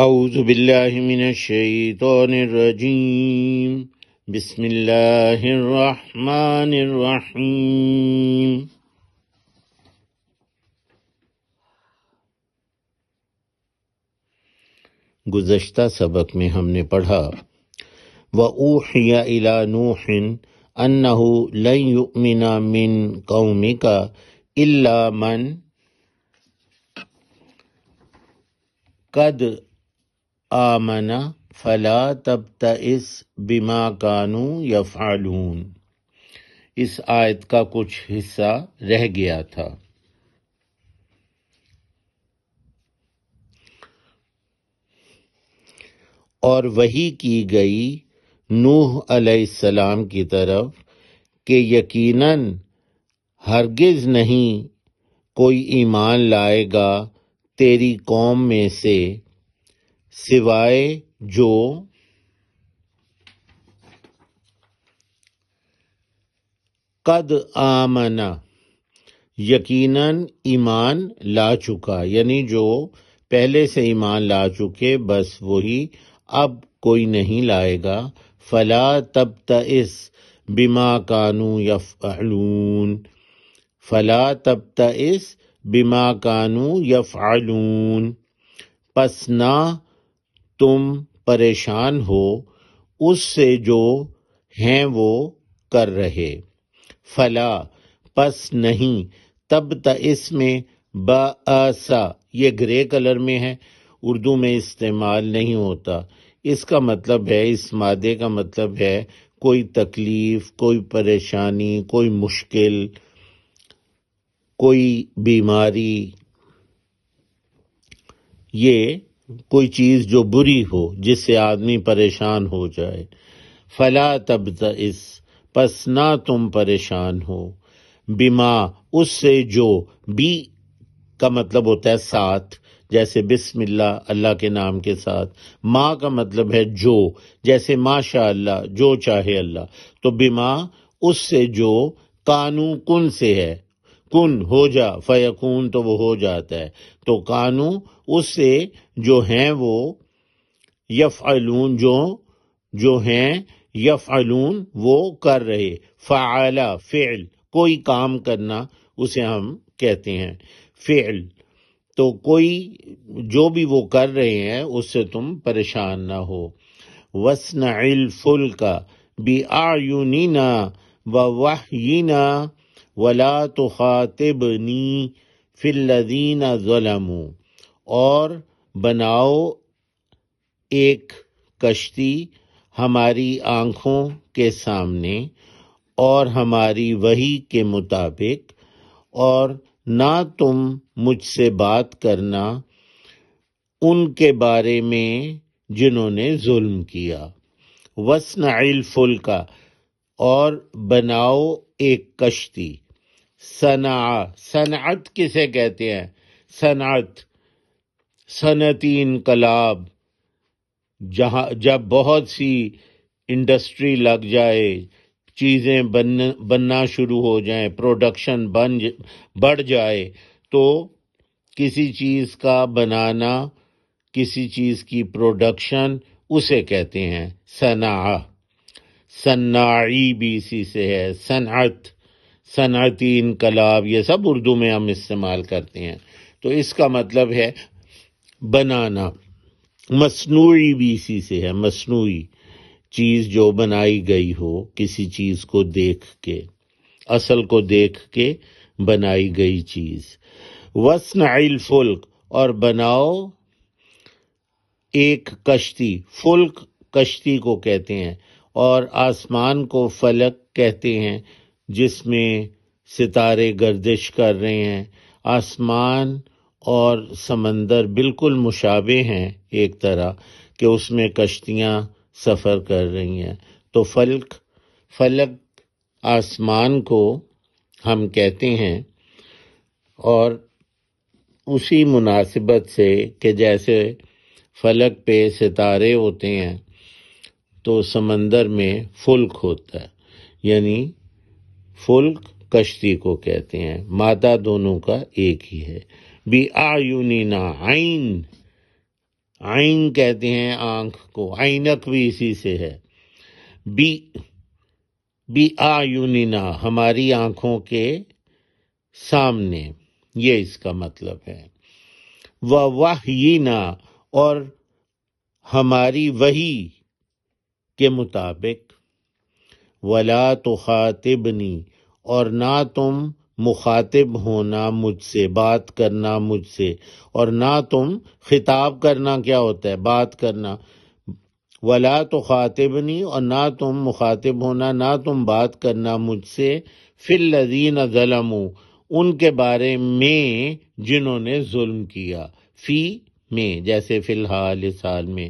اعوذ باللہ من الشیطان الرجیم بسم اللہ الرحمن الرحیم۔ گزشتہ سبق میں ہم نے پڑھا وَأُوحِيَ إِلَى نُوحٍ أَنَّهُ لَن يُؤْمِنَ مِن قَوْمِكَ إِلَّا مَن قَدْ آمَنَ فَلَا تَبْتَئِسْ بِمَا كَانُوا يَفْعَلُونَ۔ اس آیت کا کچھ حصہ رہ گیا تھا۔ اور وحی کی گئی نوح علیہ السلام کی طرف کہ یقیناً ہرگز نہیں کوئی ایمان لائے گا تیری قوم میں سے سوائے جو قد آمنا یقیناً ایمان لا چکا، یعنی جو پہلے سے ایمان لا چکے بس وہی اب کوئی نہیں لائے گا۔ فلا تبتئس بما كانوا يفعلون، فلا تبتئس بما كانوا يفعلون، پس نہ تم پریشان ہو اس سے جو ہیں وہ کر رہے۔ فلا پس نہیں، تبتئس میں باسا یہ گرے کلر میں ہے، اردو میں استعمال نہیں ہوتا۔ اس کا مطلب ہے، اس مادے کا مطلب ہے کوئی تکلیف، کوئی پریشانی، کوئی مشکل، کوئی بیماری، یہ کوئی چیز جو بری ہو جس سے آدمی پریشان ہو جائے۔ فلا تبتئس پس نہ تم پریشان ہو، بما اس سے جو، بی کا مطلب ہوتا ہے ساتھ، جیسے بسم اللہ اللہ کے نام کے ساتھ۔ ما کا مطلب ہے جو، جیسے ماشاء اللہ جو چاہے اللہ، تو بما اس سے جو، کانو کن سے ہے، کن ہو جا، فیکون تو وہ ہو جاتا ہے، تو کانو اس سے جو ہیں وہ، یفعلون جو ہیں، یفعلون وہ کر رہے، فعلا فعل کوئی کام کرنا اسے ہم کہتے ہیں فعل، تو کوئی جو بھی وہ کر رہے ہیں اس سے تم پریشان نہ ہو۔ وَاصْنَعِ الْفُلْكَ بِأَعْيُنِنَا وَوَحْيِنَا وَلَا تُخَاطِبْنِي فِي الَّذِينَ ظَلَمُوا، اور بناؤ ایک کشتی ہماری آنکھوں کے سامنے اور ہماری وحی کے مطابق، اور نہ تم مجھ سے بات کرنا ان کے بارے میں جنہوں نے ظلم کیا۔ وَاصْنَعِ الْفُلْكَ اور بناؤ ایک کشتی، صنعت کسے کہتے ہیں؟ صنعتی انقلاب، جب بہت سی انڈسٹری لگ جائے، چیزیں بننا شروع ہو جائیں، پروڈکشن بڑھ جائے، تو کسی چیز کا بنانا، کسی چیز کی پروڈکشن، اسے کہتے ہیں صناعی بھی اسی سے ہے، صنعتی انقلاب، یہ سب اردو میں ہم استعمال کرتے ہیں۔ تو اس کا مطلب ہے بنانا۔ مصنوعی بھی اسی سے ہے، مصنوعی چیز جو بنائی گئی ہو، کسی چیز کو دیکھ کے، اصل کو دیکھ کے بنائی گئی چیز۔ وَاصْنَعِ الْفُلْكَ اور بناؤ ایک کشتی، فلک کشتی کو کہتے ہیں، اور آسمان کو فلک کہتے ہیں جس میں ستارے گردش کر رہے ہیں۔ آسمان اور سمندر بالکل مشابہ ہیں ایک طرح کہ اس میں کشتیاں سفر کر رہی ہیں، تو فلک آسمان کو ہم کہتے ہیں۔ اور اسی مناسبت سے کہ جیسے فلک پہ ستارے ہوتے ہیں تو سمندر میں فلک ہوتا ہے، یعنی فلک کشتی کو کہتے ہیں، مادہ دونوں کا ایک ہی ہے۔ بِأَعْيُنِنَا عین عین کہتے ہیں آنکھ کو، عینک بھی اسی سے ہے، بی اعیننا ہماری آنکھوں کے سامنے، یہ اس کا مطلب ہے، وحینا اور ہماری وحی کے مطابق، ولا تخاطبنی اور نہ تم مخاطب ہونا مجھ سے، بات کرنا مجھ سے، اور نہ تم خطاب کرنا کیا ہوتا ہے؟ بات کرنا، ولا تخاطبنی اور نہ تم مخاطب ہونا، نہ تم بات کرنا مجھ سے، فی الذین ظلموا ان کے بارے میں جنہوں نے ظلم کیا، فی میں جیسے فی الحال اس حال میں،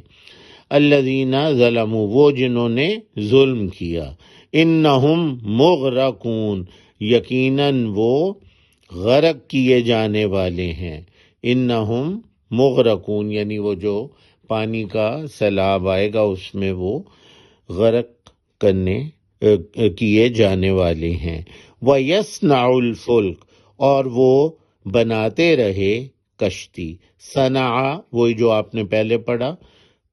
الذین ظلموا وہ جنہوں نے ظلم کیا، انہم مغرقون یقیناً وہ غرق کیے جانے والے ہیں، انہم مغرقون یعنی وہ جو پانی کا سیلاب آئے گا اس میں وہ غرق کیے جانے والے ہیں، وَيَصْنَعُ الْفُلْكَ اور وہ بناتے رہے کشتی، صنع وہی جو آپ نے پہلے پڑھا،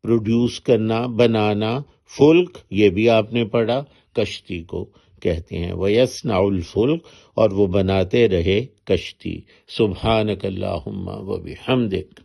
پروڈیوس کرنا، بنانا، فلک یہ بھی آپ نے پڑھا، کشتی کو کہتے ہیں، وَيَصْنَعُ الْفُلْكَ اور وہ بناتے رہے کشتی، سبحانک اللہم وبحمدک۔